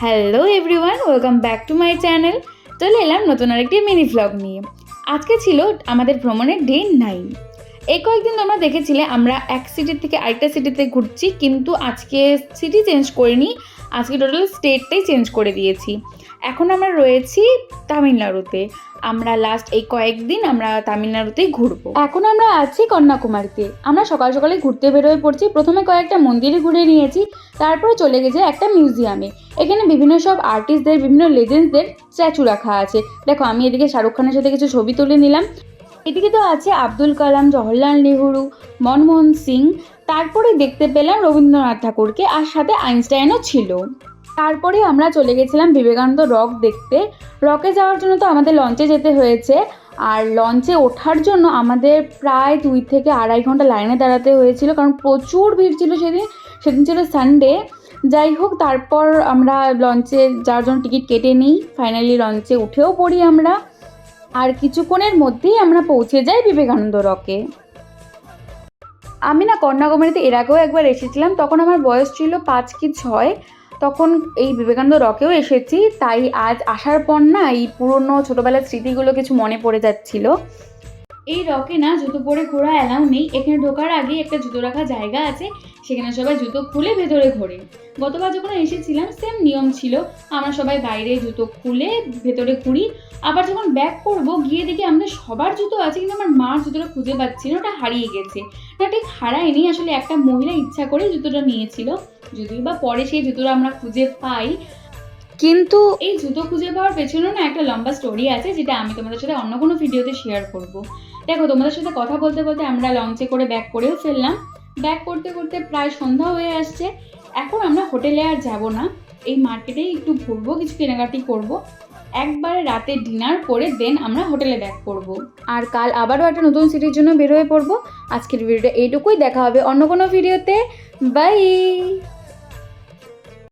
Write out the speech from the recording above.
Hello everyone, welcome back to my channel. চলে এলাম নতুন আরেকটি মিনি ভ্লগ নিয়ে। আজকে ছিল আমাদের ভ্রমণের ডে 9। এই কয়েকদিন তোমরা দেখেছিলে আমরা এক সিটির থেকে আরেকটা সিটিতে ঘুরছি, কিন্তু আজকে সিটি চেঞ্জ করিনি, আজকে টোটাল স্টেটটাই চেঞ্জ করে দিয়েছি। এখন আমরা রয়েছি তামিলনাড়ুতে। আমরা লাস্ট এই কয়েকদিন আমরা তামিলনাড়ুতেই ঘুরবো। এখন আমরা আছি কন্যাকুমারীতে। আমরা সকাল সকালে ঘুরতে বেরোয় পড়ছি। প্রথমে কয়েকটা মন্দিরে ঘুরে নিয়েছি, তারপরে চলে গেছে একটা মিউজিয়ামে। এখানে বিভিন্ন সব আর্টিস্টদের, বিভিন্ন লেজেন্ডসদের স্ট্যাচু রাখা আছে। দেখো, আমি এদিকে শাহরুখ খানের সাথে কিছু ছবি তুলে নিলাম। এদিকে তো আছে আব্দুল কালাম, জওহরলাল নেহরু, মনমোহন সিং। তারপরে দেখতে পেলাম রবীন্দ্রনাথ ঠাকুরকে, আর সাথে আইনস্টাইনও ছিল। তারপরে আমরা চলে গেছিলাম বিবেকানন্দ রক দেখতে। রকে যাওয়ার জন্য তো আমাদের লঞ্চে যেতে হয়েছে, আর লঞ্চে ওঠার জন্য আমাদের প্রায় 2 থেকে 2.5 ঘন্টা লাইনে দাঁড়াতে হয়েছিল, কারণ প্রচুর ভিড় ছিল সেদিন ছিল সানডে। যাই হোক, তারপর আমরা লঞ্চে যাওয়ার জন্য টিকিট কেটে নিই। ফাইনালি লঞ্চে উঠেও পড়ি আমরা, আর কিছুক্ষণের মধ্যেই আমরা পৌঁছে যাই বিবেকানন্দ রকে। আমি না কন্যাকুমারীতে এর আগেও একবার এসেছিলাম, তখন আমার বয়স ছিল 5 কি 6। তখন এই বিবেকানন্দ রকেও এসেছি, তাই আজ আসার পর না এই পুরনো ছোটোবেলার স্মৃতিগুলো কিছু মনে পড়ে যাচ্ছিল। এই রকে না জুতো পরে ঘোরা অ্যালাউ নেই। এখানে ঢোকার আগে একটা জুতো রাখার জায়গা আছে, সেখানে সবাই জুতো খুলে ভেতরে ঘোরে। গতবার যখন এসেছিলাম সেম নিয়ম ছিল, আমরা সবাই বাইরে জুতো খুলে ভেতরে ঘুরি। আবার যখন ব্যাক করব, গিয়ে দেখি আমাদের সবার জুতো আছে, কিন্তু আমার মার জুতোটা খুঁজে পাচ্ছি না, ওটা হারিয়ে গেছে। না, ঠিক হারায়নি, আসলে একটা মহিলা ইচ্ছা করে জুতোটা নিয়েছিল। যদিও বা পরে সেই জুতোটা আমরা খুঁজে পাই, কিন্তু এই জুতো খুঁজে পাওয়ার পেছনেও না একটা লম্বা স্টোরি আছে, যেটা আমি তোমাদের সাথে অন্য কোনো ভিডিওতে শেয়ার করব। দেখো, তোমাদের সাথে কথা বলতে বলতে আমরা লঞ্চে করে ব্যাক করেও ফেললাম। ব্যাক করতে করতে প্রায় সন্ধ্যা হয়ে আসছে। এখন আমরা হোটেলে আর যাব না, এই মার্কেটেই একটু ঘুরবো, কিছু কেনাকাটি করব। একবারে রাতে ডিনার করে দেন আমরা হোটেলে ব্যাক করব। আর কাল আবারও একটা নতুন সিটির জন্য বের হয়ে পড়বো। আজকের ভিডিওটা এইটুকুই, দেখা হবে অন্য কোনো ভিডিওতে। বাই।